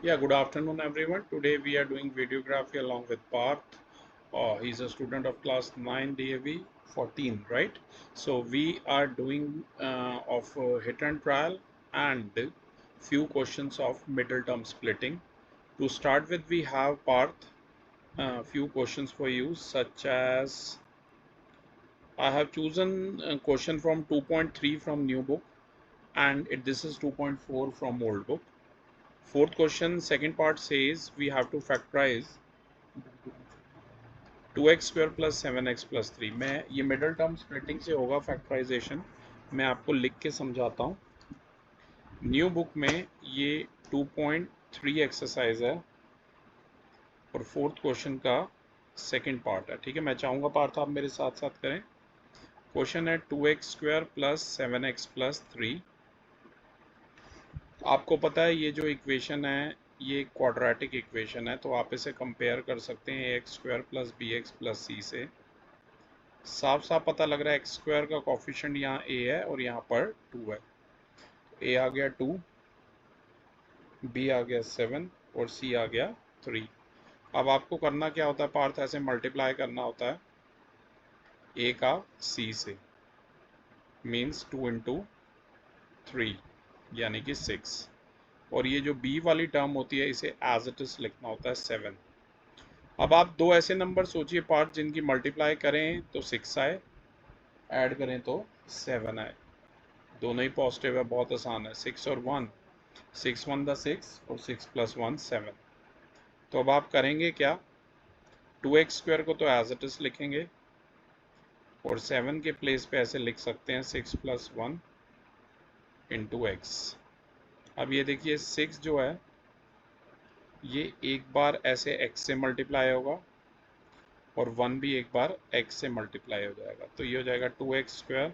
Yeah, good afternoon, everyone. Today we are doing videography along with Parth. He's a student of class 9 DAV 14, right? So we are doing of hit and trial and few questions of middle term splitting. To start with, we have Parth. Few questions for you, such as I have chosen a question from 2.3 from new book, and this is 2.4 from old book. Fourth question, second part says we have to factorize 2x square plus 7x plus 3। मैं ये middle term splitting से होगा factorisation, मैं आपको लिख के समझाता हूँ। न्यू बुक में ये 2.3 एक्सरसाइज है और फोर्थ क्वेश्चन का सेकंड पार्ट है। ठीक है, मैं चाहूँगा पार्ट आप मेरे साथ साथ करें। क्वेश्चन है 2x square plus 7x plus 3। आपको पता है ये जो इक्वेशन है ये क्वाड्रेटिक इक्वेशन है, तो आप इसे कंपेयर कर सकते हैं x square plus b x plus c से। साफ साफ पता लग रहा है एक्स स्क्वायर का कॉफिशिएंट यहाँ ए है और यहाँ पर 2 है। ए आ गया 2, बी आ गया 7 और सी आ गया 3। अब आपको करना क्या होता है पार्थ, ऐसे मल्टीप्लाई करना होता है ए का सी से, मीन्स 2 इंटू 3 यानी कि 6। और ये जो बी वाली टर्म होती है इसे एज इट इज लिखना होता है 7। अब आप दो ऐसे नंबर सोचिए पार्ट जिनकी मल्टीप्लाई करें तो 6 आए, ऐड करें तो 7 आए। दोनों ही पॉजिटिव है, बहुत आसान है। 6 और 1, 6 1 द 6 और 6 प्लस 1 7। तो अब आप करेंगे क्या, 2x स्क्वायर को तो एज इट इज लिखेंगे और 7 के प्लेस पे ऐसे लिख सकते हैं 6 प्लस 1 इंटू एक्स। अब ये देखिए 6 जो है ये एक बार ऐसे x से मल्टीप्लाई होगा और 1 भी एक बार x से मल्टीप्लाई हो जाएगा, तो ये हो जाएगा 2x square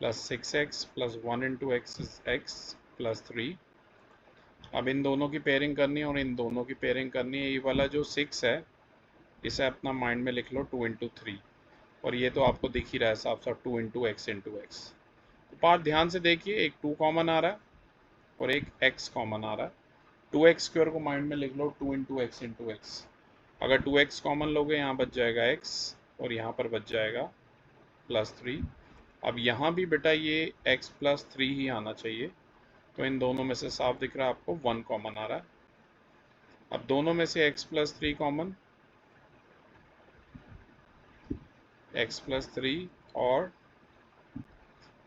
plus 6x plus 1 into x is x plus 3। अब इन दोनों की पेयरिंग करनी है और इन दोनों की पेयरिंग करनी है। ये वाला जो 6 है इसे अपना माइंड में लिख लो 2 इंटू 3, और ये तो आपको दिख ही रहा है साफ साफ 2 इंटू एक्स इंटू एक्स। तो पार्ट ध्यान से देखिए, एक 2 कॉमन आ रहा है और एक x कॉमन आ रहा है। 2x स्क्वायर को माइंड में लिख लो 2 इंटू एक्स इंटू एक्स। अगर 2x कॉमन लोगे यहाँ बच जाएगा x और यहाँ पर बच जाएगा प्लस 3। अब यहाँ भी बेटा ये x प्लस 3 ही आना चाहिए, तो इन दोनों में से साफ दिख रहा है आपको 1 कॉमन आ रहा है। अब दोनों में से x plus 3 common, x plus 3 और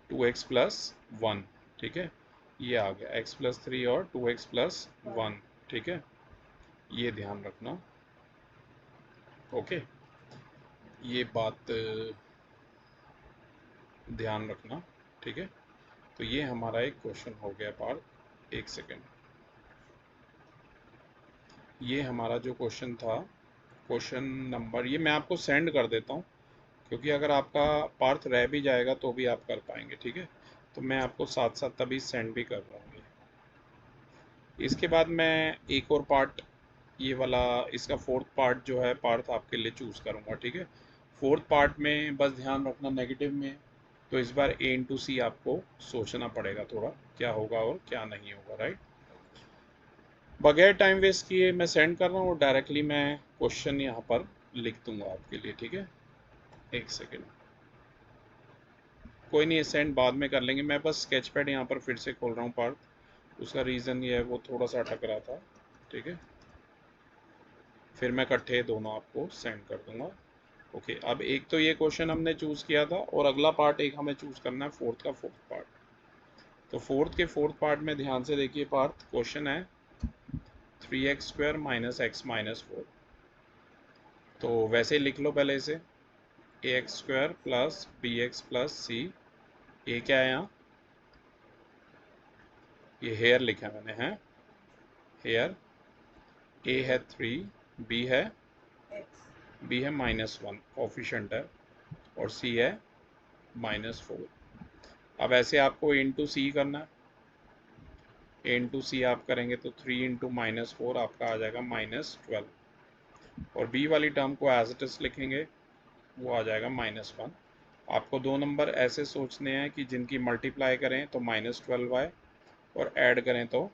2x प्लस 1। ठीक है, ये आ गया x प्लस 3 और 2x प्लस 1। ठीक है, ये ध्यान रखना। ओके, ये बात ध्यान रखना। ठीक है, तो ये हमारा एक क्वेश्चन हो गया पार्ट। एक सेकेंड, ये हमारा जो क्वेश्चन था क्वेश्चन नंबर, ये मैं आपको सेंड कर देता हूँ क्योंकि अगर आपका पार्ट रह भी जाएगा तो भी आप कर पाएंगे। ठीक है, तो मैं आपको साथ साथ तभी सेंड भी कर रहा हूँ। इसके बाद मैं एक और पार्ट, ये वाला इसका फोर्थ पार्ट जो है पार्ट आपके लिए चूज़ करूँगा। ठीक है, फोर्थ पार्ट में बस ध्यान रखना नेगेटिव में, तो इस बार ए इंटू सी आपको सोचना पड़ेगा थोड़ा क्या होगा और क्या नहीं होगा। राइट, बगैर टाइम वेस्ट किए मैं सेंड कर रहा हूँ और डायरेक्टली मैं क्वेश्चन यहाँ पर लिख दूंगा आपके लिए। ठीक है, एक सेकेंड, कोई नहीं सेंड बाद में कर लेंगे। मैं बस स्केच पैड यहाँ पर फिर से खोल रहा हूँ पार्ट, उसका रीज़न ये है वो थोड़ा सा अटक रहा था। ठीक है, फिर मैं इकट्ठे दोनों आपको सेंड कर दूंगा। ओके, अब एक तो ये क्वेश्चन हमने चूज़ किया था और अगला पार्ट एक हमें चूज़ करना है फोर्थ का फोर्थ पार्ट। तो फोर्थ के फोर्थ पार्ट में ध्यान से देखिए पार्ट, क्वेश्चन है 3x square minus x minus 4। तो वैसे ही लिख लो पहले इसे, a x square plus b x plus c. A क्या है यहाँ, ये हेयर लिखा है मैंने, है हेयर। ए है 3, बी है -1 कोफिशिएंट है और सी है -4। अब ऐसे आपको इंटू सी करना है, ए इंटू सी आप करेंगे तो 3 इंटू -4 आपका आ जाएगा -12, और बी वाली टर्म को एज इट इज लिखेंगे, वो आ जाएगा -1। आपको दो नंबर ऐसे सोचने हैं कि जिनकी मल्टीप्लाई करें तो -12 आए और ऐड करें तो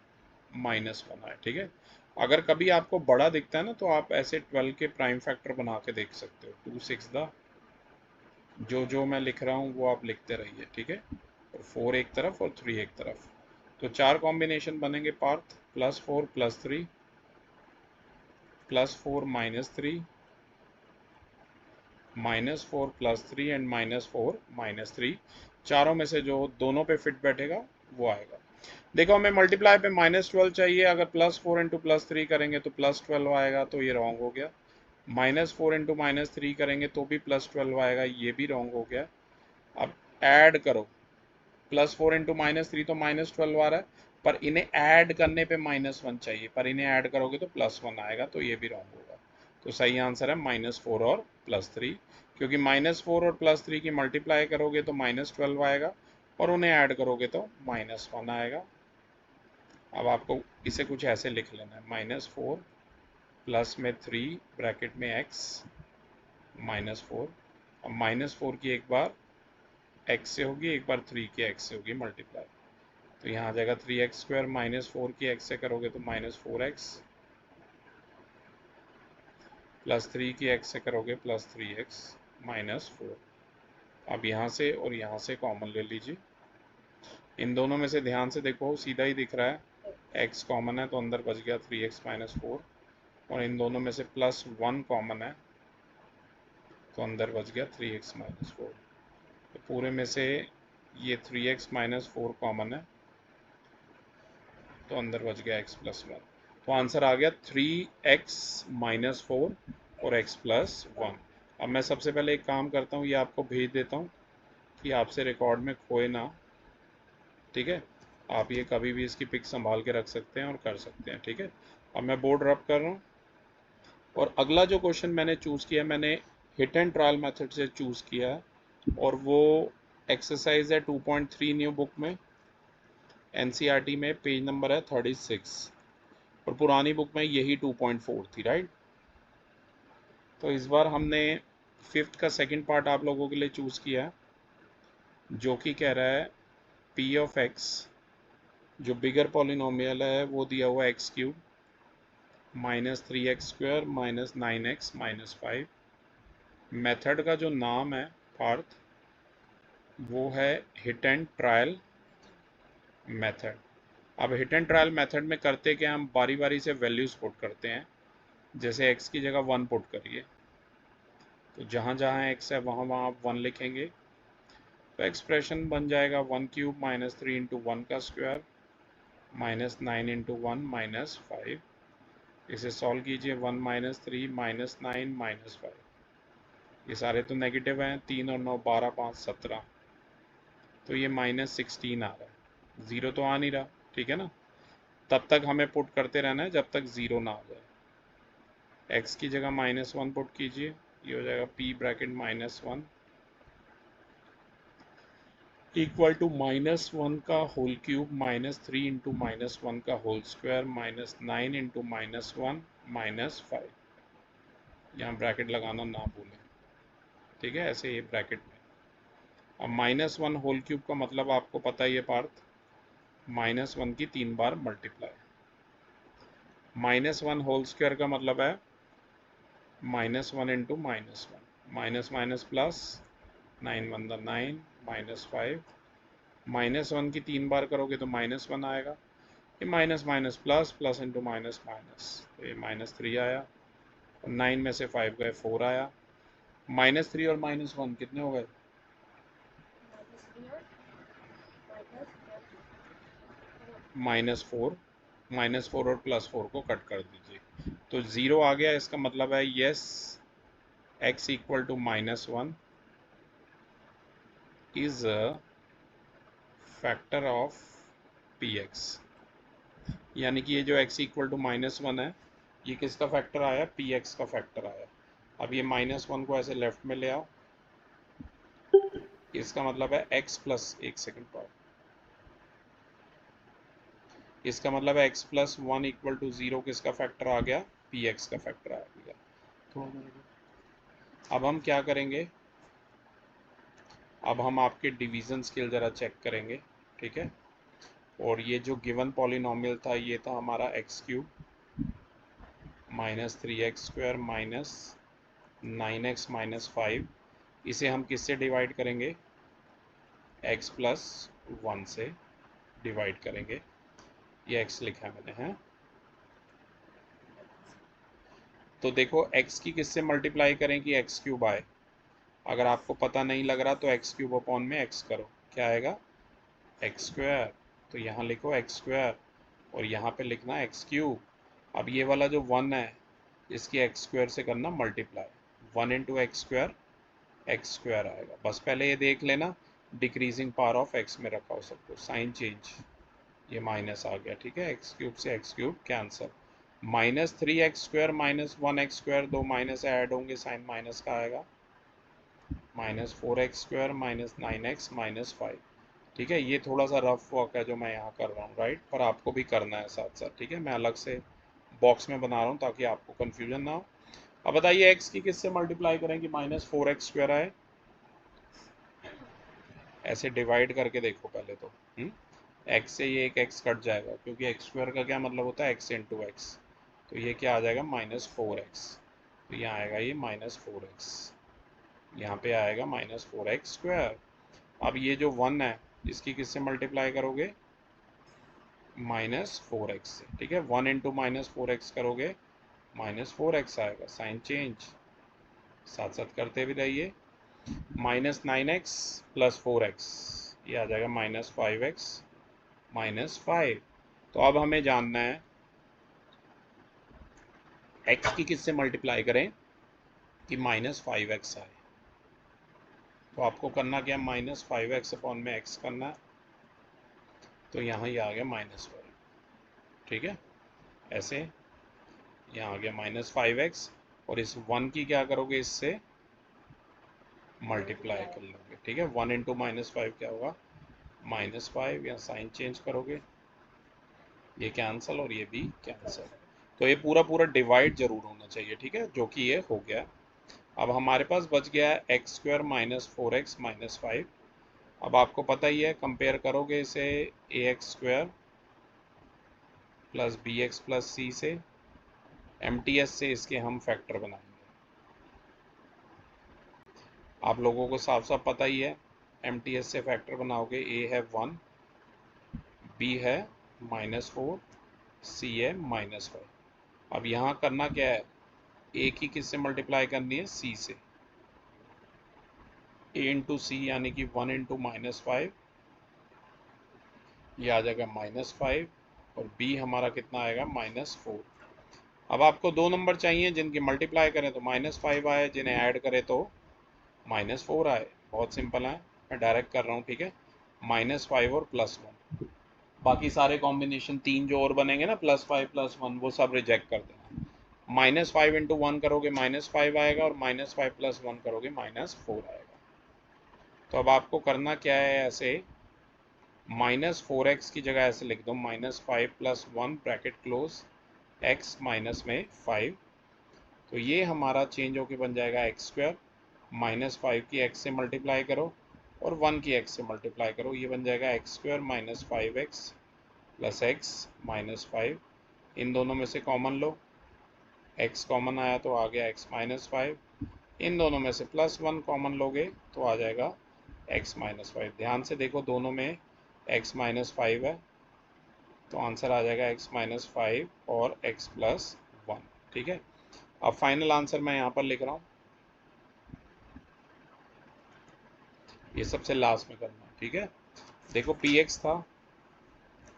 -1 आए, ठीक है। अगर कभी आपको बड़ा दिखता है ना तो आप ऐसे 12 के प्राइम फैक्टर बना के देख सकते हो। 2 6 द जो मैं लिख रहा हूँ वो आप लिखते रहिए, ठीक है। और 4 एक तरफ और 3 एक तरफ, तो 4 कॉम्बिनेशन बनेंगे पार्थ, +4 +3 +4 -3 -4 +3 एंड -4 -3, चारों में से जो दोनों पे फिट बैठेगा वो आएगा। देखो हमें मल्टीप्लाई पे -12 चाहिए, अगर +4 इंटू +3 करेंगे तो +12 आएगा, तो ये रॉन्ग हो गया। -4 इंटू -3 करेंगे तो भी +12 आएगा, ये भी रॉन्ग हो गया। अब ऐड करो, +4 इंटू -3 तो -12 आ रहा है, पर इन्हें ऐड करने पे -1 चाहिए, पर इन्हें ऐड करोगे तो +1 आएगा, तो ये भी रॉन्ग होगा। तो सही आंसर है -4 और +3, क्योंकि -4 और +3 की मल्टीप्लाई करोगे तो -12 आएगा, और उन्हें ऐड करोगे तो -1 आएगा। अब आपको इसे कुछ ऐसे लिख लेना है, -4 प्लस में 3 ब्रैकेट में x -4। अब -4 की एक बार x से होगी, एक बार 3 की x से होगी मल्टीप्लाई, तो यहाँ आ जाएगा 3x² -4 की x से करोगे तो -4x, +3 की x से करोगे +3x -4। अब यहाँ से और यहाँ से कॉमन ले लीजिए, इन दोनों में से ध्यान से देखो सीधा ही दिख रहा है, x कॉमन है तो अंदर बच गया 3x -4, और इन दोनों में से +1 कॉमन है तो अंदर बच गया 3x -4। तो पूरे में से ये 3x -4 कॉमन है तो अंदर बच गया x +1, तो आंसर आ गया 3x -4 और x +1। अब मैं सबसे पहले एक काम करता हूँ, ये आपको भेज देता हूँ कि आपसे रिकॉर्ड में खोए ना, ठीक है। आप ये कभी भी इसकी पिक संभाल के रख सकते हैं और कर सकते हैं, ठीक है। अब मैं बोर्ड रब कर रहा हूँ, और अगला जो क्वेश्चन मैंने चूज़ किया, मैंने हिट एंड ट्रायल मेथड से चूज़ किया है, और वो एक्सरसाइज है 2.3 न्यू बुक में, एनसीईआरटी में, पेज नंबर है 36, और पुरानी बुक में यही 2.4 थी, राइट। तो इस बार हमने 5th का सेकंड पार्ट आप लोगों के लिए चूज़ किया है, जो कि कह रहा है p(x), जो बिगर पॉलिनोमियल है वो दिया हुआ x³ -3x² -9x -5। मेथड का जो नाम है पार्थ वो है हिट एंड ट्रायल मेथड। अब हिट एंड ट्रायल मेथड में करते क्या, हम बारी बारी से वैल्यूज़ पुट करते हैं, जैसे x की जगह 1 पुट करिए, तो जहाँ जहाँ x है वहाँ वहाँ आप 1 लिखेंगे, तो एक्सप्रेशन बन जाएगा 1³ -3 इंटू 1 का स्क्वायर -9 इंटू 1 -5। इसे सॉल्व कीजिए, 1 -3 -9 -5, ये सारे तो नेगेटिव हैं, 3 और 9 12 5 17, तो ये -16 आ रहा है, ज़ीरो तो आ नहीं रहा, ठीक है ना। तब तक हमें पुट करते रहना है जब तक ज़ीरो ना आ जाए। x की जगह -1 पुट कीजिए, ये हो जाएगा p ब्रैकेट -1 इक्वल टू -1 का होल क्यूब -3 इंटू -1 का होल स्क्वायर -9 इंटू -1 -5। यहाँ ब्रैकेट लगाना ना भूलें, ठीक है, ऐसे ये ब्रैकेट में। अब -1 होल क्यूब का मतलब आपको पता ही है पार्थ, -1 की 3 बार मल्टीप्लाई। -1 होल स्क्वायर का मतलब है -1 इंटू -1, माइनस माइनस प्लस, 9 1 9 -5, -1 की 3 बार करोगे तो -1 आएगा, ये minus minus plus, plus into minus minus, तो ये -3 आया, और 9 में से 5 गए 4 आया। -3 और -1 कितने हो गए, -4, -4 और +4 को कट कर दीजिए, तो 0 आ गया। इसका मतलब है yes x equal to -1 is a factor of px, यानी कि ये जो x इक्वल टू -1 है, ये किसका फैक्टर आया, px का फैक्टर आया। अब ये -1 को ऐसे लेफ्ट में ले आओ, इसका मतलब है x प्लस, एक सेकेंड पर, इसका मतलब है x प्लस 1 इक्वल टू 0 किसका फैक्टर आ गया, px का फैक्टर आ गया। अब हम क्या करेंगे, अब हम आपके डिवीज़न स्केल ज़रा चेक करेंगे, ठीक है। और ये जो गिवन पॉलिनोमियल था ये था हमारा x cube minus 3x² minus 9x minus 5। इसे हम किससे डिवाइड करेंगे? x प्लस 1 से डिवाइड करेंगे। ये x लिखा है मैंने, है। तो देखो x की किससे मल्टीप्लाई करें कि एक्स क्यूब आए। अगर आपको पता नहीं लग रहा तो एक्स क्यूब अपॉन में x करो, क्या आएगा? X square. तो यहाँ लिखो एक्स स्क्वायर और यहाँ पे लिखना एक्स क्यूब। अब ये वाला जो 1 है इसकी एक्स स्क्वायर से करना मल्टीप्लाई, 1 इंटू एक्स स्क्वायर आएगा। बस पहले ये देख लेना डिक्रीजिंग पावर ऑफ एक्स में रखा हो सब कुछ, साइन चेंज, ये माइनस आ गया, ठीक है। एक्स क्यूब से x cube cancel, minus 3x² minus 1x², दो माइनस ऐड होंगे, साइन माइनस का आएगा, minus 4x² minus 9x minus 5। ठीक है, ये थोड़ा सा रफ वर्क है जो मैं यहाँ कर रहा हूँ, राइट, पर आपको भी करना है साथ साथ, ठीक है। मैं अलग से बॉक्स में बना रहा हूँ ताकि आपको कन्फ्यूजन ना हो। अब बताइए x की किससे मल्टीप्लाई करें कि माइनस 4x² आए? ऐसे डिवाइड करके देखो पहले तो, x से ये एक x कट जाएगा क्योंकि x² का क्या मतलब होता है? x into x. तो ये क्या आ जाएगा? Minus 4x। तो यहाँ आएगा ये माइनस 4x, यहाँ पे आएगा माइनस 4x²। अब ये जो 1 है इसकी किससे मल्टीप्लाई करोगे? माइनस 4x से, ठीक है। 1 इंटू माइनस 4x करोगे, माइनस 4x आएगा, साइन चेंज, साथ साथ करते भी रहिए। माइनस 9x प्लस 4x, ये आ जाएगा माइनस 5x माइनस 5। तो अब हमें जानना है x की किससे मल्टीप्लाई करें कि माइनस 5x आए। तो आपको करना क्या? माइनस 5x अपॉन में x करना है। तो यहाँ ही आ गया माइनस 5, ठीक है। ऐसे यहाँ आ गया माइनस 5x और इस 1 की क्या करोगे? इससे मल्टीप्लाई कर लोगे, ठीक है। 1 इंटू माइनस 5 क्या होगा? माइनस 5। यहाँ साइन चेंज करोगे, ये कैंसिल और ये भी कैंसिल। तो ये पूरा पूरा डिवाइड जरूर होना चाहिए, ठीक है, जो कि ये हो गया। अब हमारे पास बच गया है x² माइनस 4x माइनस 5। अब आपको पता ही है, कंपेयर करोगे इसे ax² plus bx plus c से, MTS से इसके हम फैक्टर बनाएंगे। आप लोगों को साफ साफ पता ही है, MTS से फैक्टर बनाओगे, a है 1, b है माइनस 4, c है माइनस 5। अब यहाँ करना क्या है? a की किससे मल्टीप्लाई करनी है? c से, a इंटू सी यानी कि 1 इंटू माइनस 5, ये आ जाएगा माइनस 5 और b हमारा कितना आएगा? माइनस 4। अब आपको दो नंबर चाहिए जिनकी मल्टीप्लाई करें तो माइनस 5 आए, जिन्हें ऐड करें तो माइनस 4 आए। बहुत सिंपल है, मैं डायरेक्ट कर रहा हूँ, ठीक है। माइनस 5 और प्लस 1, बाकी सारे कॉम्बिनेशन तीन जो और बनेंगे ना, प्लस 5 प्लस 1, वो सब रिजेक्ट कर देना। माइनस 5 इंटू 1 करोगे माइनस 5 आएगा और माइनस 5 प्लस 1 करोगे माइनस 4 आएगा। तो अब आपको करना क्या है? ऐसे माइनस 4x की जगह ऐसे लिख दो, minus 5 plus 1 bracket close, x minus में 5। तो ये हमारा चेंज होके बन जाएगा x², माइनस 5 की x से मल्टीप्लाई करो और 1 की x से मल्टीप्लाई करो, ये बन जाएगा x² minus 5x plus x minus 5। इन दोनों में से कॉमन लो, x कॉमन आया तो आ गया x माइनस 5। इन दोनों में से प्लस 1 कॉमन लोगे तो आ जाएगा x माइनस 5। ध्यान से देखो, दोनों में x माइनस 5 है तो आंसर आ जाएगा x माइनस 5 और x प्लस 1, ठीक है। अब फाइनल आंसर मैं यहाँ पर लिख रहा हूँ, ये सबसे लास्ट में करना है, ठीक है। देखो px था,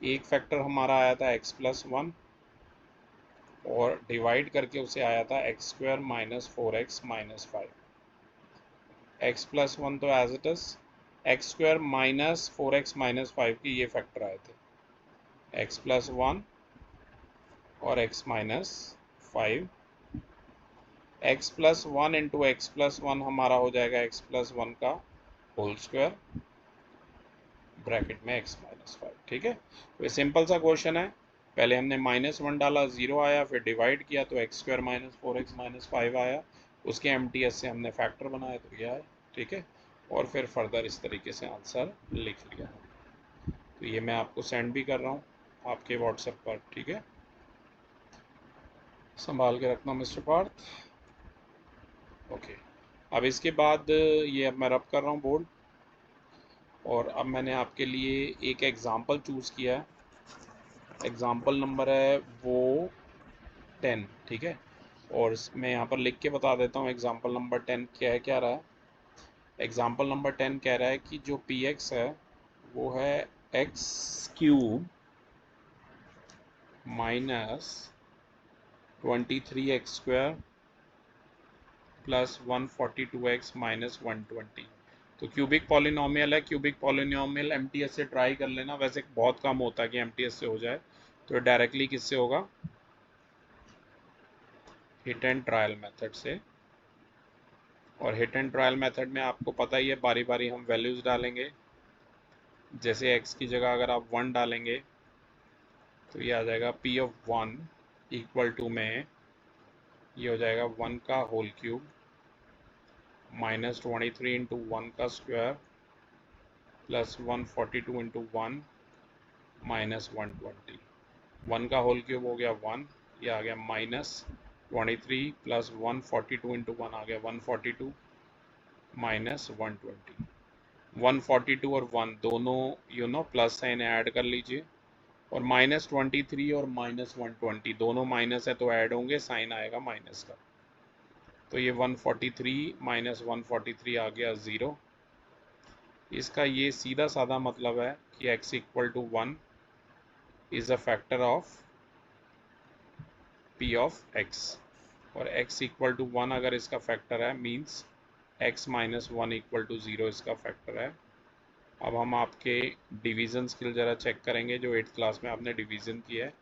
एक फैक्टर हमारा आया था x प्लस 1 और डिवाइड करके उसे आया था x² minus 4x minus 5। x plus 1 तो as it is, x² minus 4x minus 5 की ये फैक्टर आए थे, x प्लस 1 और x minus 5। x plus 1 into x plus 1 हमारा हो जाएगा x प्लस 1 का होल स्क्वायर ब्रैकेट में x माइनस 5, ठीक है। तो ये सिंपल सा क्वेश्चन है, पहले हमने माइनस 1 डाला, 0 आया, फिर डिवाइड किया तो x² माइनस 4x माइनस 5 आया, उसके MTS से हमने फैक्टर बनाया तो ये आया, ठीक है। और फिर फर्दर इस तरीके से आंसर लिख लिया। तो ये मैं आपको सेंड भी कर रहा हूँ आपके व्हाट्सएप पर, ठीक है। संभाल के रखना मिस्टर पार्थ। ओके, अब इसके बाद ये अब मैं रब कर रहा हूँ बोर्ड, और अब मैंने आपके लिए एक एग्ज़ाम्पल चूज़ किया है। एग्ज़ाम्पल नंबर है वो 10, ठीक है। और मैं यहाँ पर लिख के बता देता हूँ एग्ज़ाम्पल नंबर 10 क्या रहा है। एग्ज़ाम्पल नंबर 10 कह रहा है कि जो पी एक्स है वो है x³ minus 23x² plus 142x minus 120। तो क्यूबिक पॉलिनोमियल है। क्यूबिक पॉलिनोमियल एमटीएस से ट्राई कर लेना, वैसे बहुत कम होता है कि एमटीएस से हो जाए, तो डायरेक्टली किससे होगा, हिट एंड ट्रायल मेथड से। और हिट एंड ट्रायल मेथड में आपको पता ही है बारी बारी हम वैल्यूज़ डालेंगे। जैसे x की जगह अगर आप 1 डालेंगे तो ये आ जाएगा p ऑफ 1 इक्वल टू में ये हो जाएगा 1 का होल क्यूब माइनस 23 इंटू 1 का स्क्वायर प्लस 142 इंटू 1 माइनस 120। 1 का होल क्यूब हो गया 1, ये आ गया माइनस 23 प्लस 142 इंटू 1 आ गया 142 माइनस 120। 142 और 1 दोनों प्लस साइन ऐड कर लीजिए, और माइनस 23 और माइनस 120 दोनों माइनस है तो ऐड होंगे, साइन आएगा माइनस का। तो ये 143 माइनस 143 आ गया 0। इसका ये सीधा साधा मतलब है कि x equal to 1 is a factor of p of x, और x इक्वल टू 1 अगर इसका फैक्टर है means x minus 1 equal to 0 इसका फैक्टर है। अब हम आपके डिवीज़न स्किल ज़रा चेक करेंगे, जो 8th क्लास में आपने डिवीज़न किया है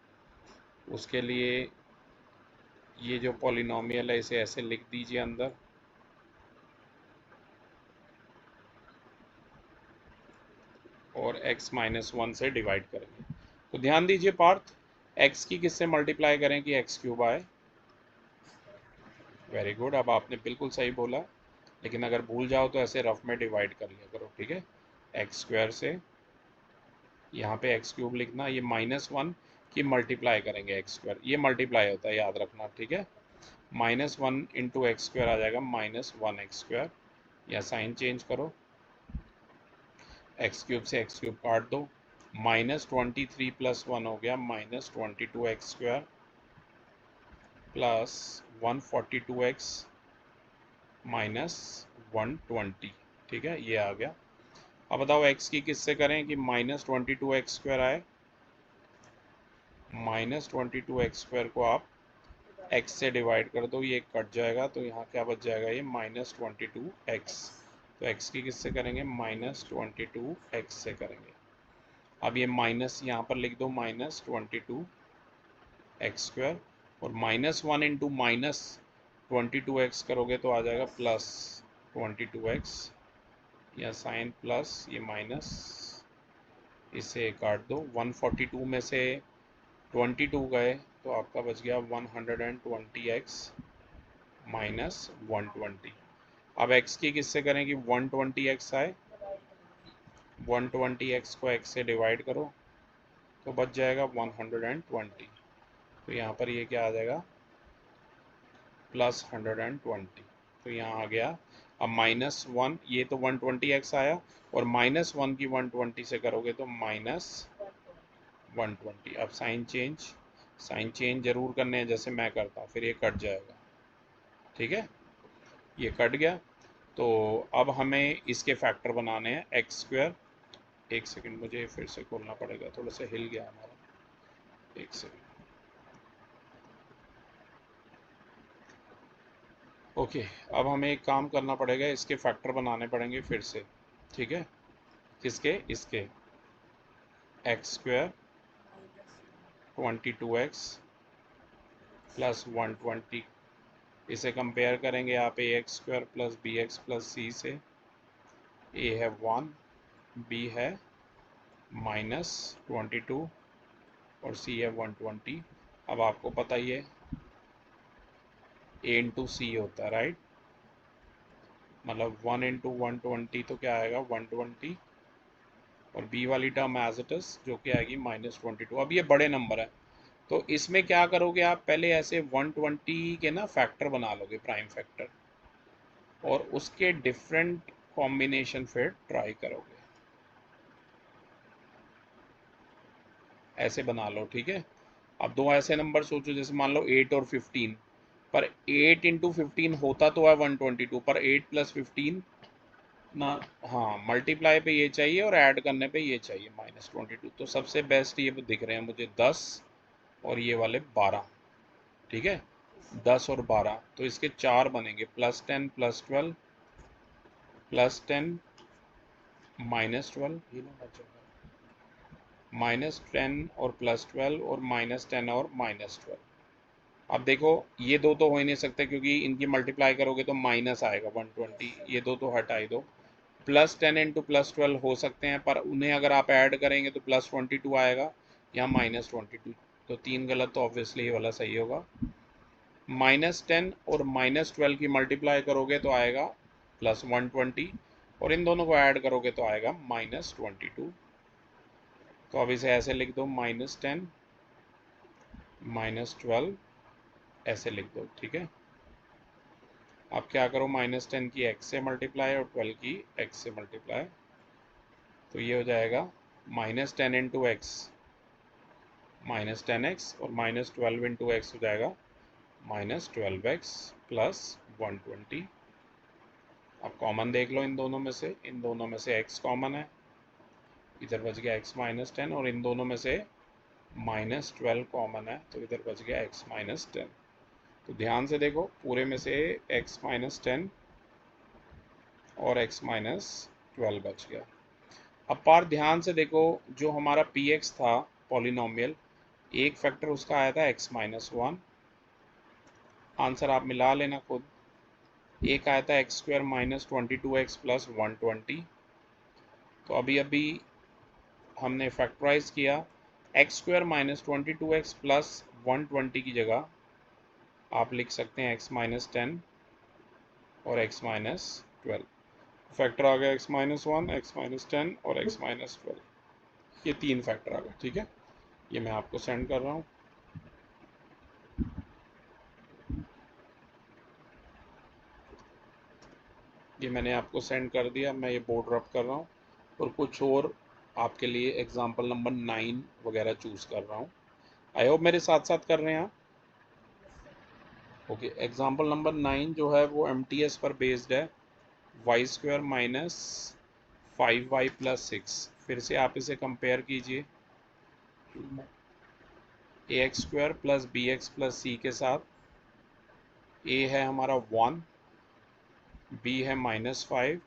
उसके लिए ये जो पॉलिनोमियल है इसे ऐसे लिख दीजिए अंदर, और x माइनस 1 से डिवाइड करेंगे। तो ध्यान दीजिए पार्थ, x की किससे मल्टीप्लाई करें कि x³ आए। वेरी गुड, अब आपने बिल्कुल सही बोला, लेकिन अगर भूल जाओ तो ऐसे रफ में डिवाइड कर लिया करो, ठीक है। x² से यहाँ पे x³ लिखना, ये माइनस 1 की मल्टीप्लाई करेंगे x², ये मल्टीप्लाई होता है याद रखना, ठीक है। माइनस 1 इंटू x² आ जाएगा माइनस 1x², या साइन चेंज करो, x³ से x³ काट दो, माइनस 23 प्लस 1 हो गया minus 22x² plus 142x minus 120, ठीक है, ये आ गया। अब बताओ x की किससे करें कि माइनस 22x² आए। माइनस 22x² को आप x से डिवाइड कर दो, ये कट जाएगा, तो यहाँ क्या बच जाएगा, ये माइनस 22x। तो x की किससे करेंगे, माइनस 22x से करेंगे। अब ये माइनस यहाँ पर लिख दो, माइनस 22x², और माइनस 1 इंटू माइनस 22x करोगे तो आ जाएगा प्लस 22x, या साइन प्लस ये माइनस, इसे काट दो, 142 में से 22 गए तो आपका बच गया 120x माइनस 120। अब x की किससे करें कि 120x आए, 120x को x से डिवाइड करो तो बच जाएगा 120। तो यहाँ पर ये क्या आ जाएगा, प्लस 120। तो यहाँ आ गया। अब माइनस 1, ये तो 120x आया, और माइनस 1 की 120 से करोगे तो माइनस 120। अब साइन चेंज जरूर करने हैं जैसे मैं करता हूँ, फिर ये कट जाएगा, ठीक है, ये कट गया। तो अब हमें इसके फैक्टर बनाने हैं x²। एक सेकंड, मुझे फिर से खोलना पड़ेगा, थोड़ा सा हिल गया हमारा, एक सेकंड। ओके, अब हमें एक काम करना पड़ेगा, इसके फैक्टर बनाने पड़ेंगे फिर से, ठीक है। किसके, इसके x² 22x प्लस 120, इसे कंपेयर करेंगे आप ax² plus bx plus c से। a है 1, b है माइनस 22 और c है 120। अब आपको पता ही है a इंटू सी होता है, राइट, मतलब 1 इंटू 120 तो क्या आएगा 120 और b वाली टर्म एज इट इज जो कि आएगी -22। अब ये बड़े नंबर है तो इसमें क्या करोगे आप, पहले ऐसे 120 के ना फैक्टर बना लोगे, प्राइम फैक्टर, और उसके डिफरेंट कॉम्बिनेशन फिर ट्राई करोगे। ऐसे बना लो, ठीक है। अब दो ऐसे नंबर सोचो, जैसे मान लो 8 और 15, पर 8 इंटू 15 होता तो है 122, पर 8 प्लस 15 ना, हाँ, मल्टीप्लाई पे ये चाहिए और ऐड करने पे ये चाहिए -22। तो सबसे बेस्ट ये दिख रहे हैं मुझे 10 और ये वाले 12, ठीक है। 10 और 12 तो इसके 4 बनेंगे, +10 +12 +10 -12, ये ना बचेगा -10 और +12 और -10 और -12। अब देखो ये दो तो हो ही नहीं सकते क्योंकि इनकी मल्टीप्लाई करोगे तो माइनस आएगा 120, ये दो तो हटाई दो। +10 इंटू +12 हो सकते हैं, पर उन्हें अगर आप ऐड करेंगे तो +22 आएगा या -22। तो 3 गलत, तो ऑब्वियसली ये वाला सही होगा। -10 और -12 की मल्टीप्लाई करोगे तो आएगा +120, और इन दोनों को ऐड करोगे तो आएगा -22। तो अब इसे ऐसे लिख दो, -10 -12 ऐसे लिख दो, ठीक है। अब क्या करो, -10 की x से मल्टीप्लाई और 12 की x से मल्टीप्लाई, तो ये हो जाएगा -10 इंटू एक्स -10x और -12 इंटू एक्स हो जाएगा -12x प्लस 120। अब कॉमन देख लो इन दोनों में से, इन दोनों में से x कॉमन है, इधर बच गया x -10, और इन दोनों में से -12 कॉमन है तो इधर बच गया x -10। तो ध्यान से देखो, पूरे में से x -10 और x -12 बच गया। अब पार ध्यान से देखो, जो हमारा px था पॉलिनोमियल, एक फैक्टर उसका आया था x -1, आंसर आप मिला लेना खुद। एक आया था x² -22x प्लस 120, तो अभी अभी हमने फैक्टराइज किया, x² -22x प्लस 120 की जगह आप लिख सकते हैं x -10 और x -12। फैक्टर आ गया x -1, x -10 और x -12, ये 3 फैक्टर आ गए, ठीक है। ये मैं आपको सेंड कर रहा हूँ। ये मैंने आपको सेंड कर दिया, मैं ये बोर्ड रब कर रहा हूँ और कुछ और आपके लिए एग्जाम्पल नंबर 9 वगैरह चूज़ कर रहा हूँ। आई होप मेरे साथ साथ कर रहे हैं आप। ओके, एग्जाम्पल नंबर 9 जो है वो MTS पर बेस्ड है, y² -5y + 6। फिर से आप इसे कंपेयर कीजिए ax² + bx + c के साथ। a है हमारा 1, b है -5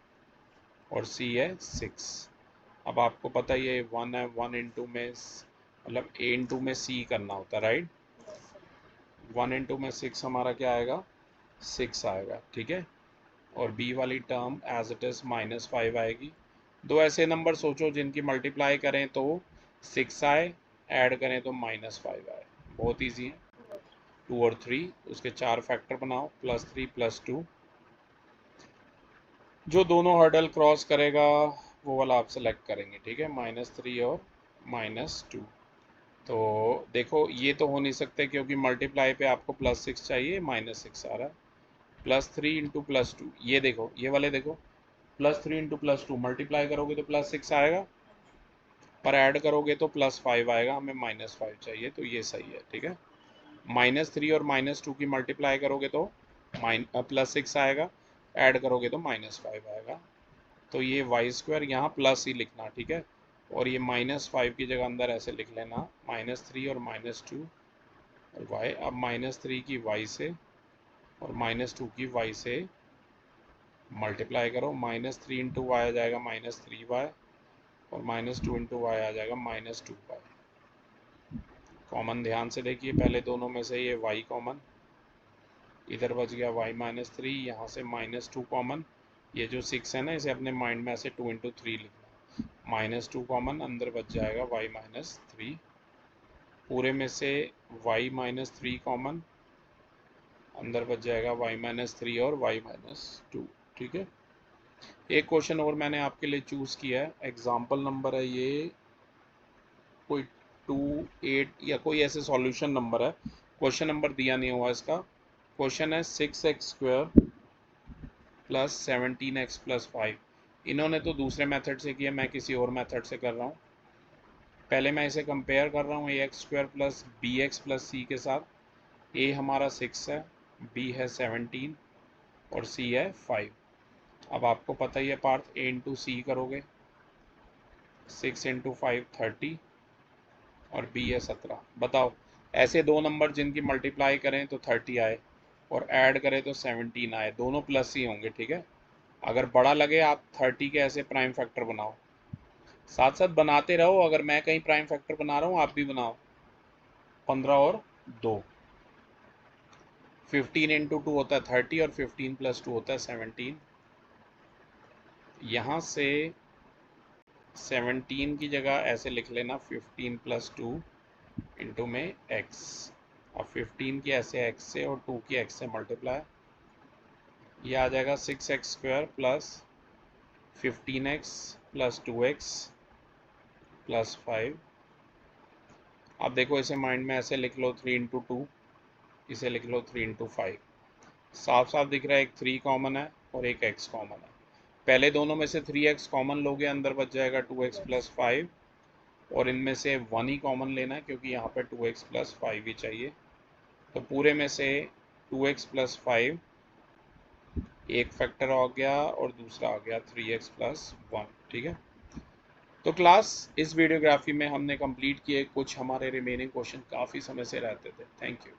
और c है 6। अब आपको पता ही है 1 है, 1 इंटू में मतलब a इंटू में c करना होता है, राइट। 1 इंटू में 6 हमारा क्या आएगा, 6 आएगा, ठीक है। और b वाली टर्म एज इट इज़ -5 आएगी। दो ऐसे नंबर सोचो जिनकी मल्टीप्लाई करें तो 6 आए, ऐड करें तो -5 आए, बहुत ईजी है। 2 और 3 उसके 4 फैक्टर बनाओ, +3 +2, जो दोनों हर्डल क्रॉस करेगा वो वाला आप सेलेक्ट करेंगे, ठीक है, -3 और -2। तो देखो ये तो हो नहीं सकते क्योंकि मल्टीप्लाई पे आपको +6 चाहिए, -6 आ रहा है। +3 इंटू +2, ये देखो, ये वाले देखो, +3 इंटू +2 मल्टीप्लाई करोगे तो +6 आएगा, पर ऐड करोगे तो +5 आएगा, हमें -5 चाहिए, तो ये सही है, ठीक है। -3 और -2 की मल्टीप्लाई करोगे तो +6 आएगा, ऐड करोगे तो -5 आएगा। तो ये y² यहाँ प्लस ही लिखना, ठीक है। और ये -5 की जगह अंदर ऐसे लिख लेना, -3 और -2 और y। अब -3 की y से और -2 की y से मल्टीप्लाई करो, -3 इंटू वाई आ जाएगा -3y और -2 इंटू वाई आ जाएगा -2y। कॉमन ध्यान से देखिए, पहले दोनों में से ये y कॉमन, इधर बच गया y -3, यहाँ से -2 कॉमन, ये जो 6 है ना इसे अपने माइंड में ऐसे 2 इंटू 3 लिखना, -2 कॉमन, अंदर बच जाएगा y -3, पूरे में से y -3 कॉमन, अंदर बच जाएगा y -3 और y -2, ठीक है। एक क्वेश्चन और मैंने आपके लिए चूज़ किया है, एग्जाम्पल नंबर है ये कोई 2, 8 या कोई ऐसे सॉल्यूशन नंबर है, क्वेश्चन नंबर दिया नहीं हुआ इसका। क्वेश्चन है 6x² प्लस 17x+5। इन्होंने तो दूसरे मेथड से किया, मैं किसी और मेथड से कर रहा हूँ। पहले मैं इसे कंपेयर कर रहा हूँ ax² प्लस bx+c के साथ। a हमारा 6 है, b है 17 और c है 5। अब आपको पता ही है पार्थ, a इंटू सी करोगे, 6 इंटू 5 30 और b है 17। बताओ, ऐसे दो नंबर जिनकी मल्टीप्लाई करें तो 30 आए और ऐड करें तो 17 आए, दोनों प्लस ही होंगे, ठीक है। अगर बड़ा लगे आप 30 के ऐसे प्राइम फैक्टर बनाओ, साथ साथ बनाते रहो, अगर मैं कहीं प्राइम फैक्टर बना रहा हूँ आप भी बनाओ। 15 और 2, 15 इंटू 2 होता है 30 और 15 प्लस 2 होता है 17। यहाँ से 17 की जगह ऐसे लिख लेना 15 प्लस 2 इंटू में x। अब 15 की ऐसे x से और 2 की x से मल्टीप्लाई, ये आ जाएगा 6x² plus 15x plus 2x plus 5। अब देखो इसे माइंड में ऐसे लिख लो 3 इंटू 2, इसे लिख लो 3 इंटू 5। साफ साफ दिख रहा है एक 3 कॉमन है और एक x कॉमन है। पहले दोनों में से 3x कॉमन लोगे, अंदर बच जाएगा 2x प्लस 5, और इनमें से 1 ही कॉमन लेना है क्योंकि यहाँ पे 2x प्लस 5 ही चाहिए। तो पूरे में से 2x प्लस 5 एक फैक्टर आ गया और दूसरा आ गया 3x प्लस 1, ठीक है। तो क्लास, इस वीडियोग्राफी में हमने कंप्लीट किए, कुछ हमारे रिमेनिंग क्वेश्चन काफ़ी समय से रहते थे। Thank you.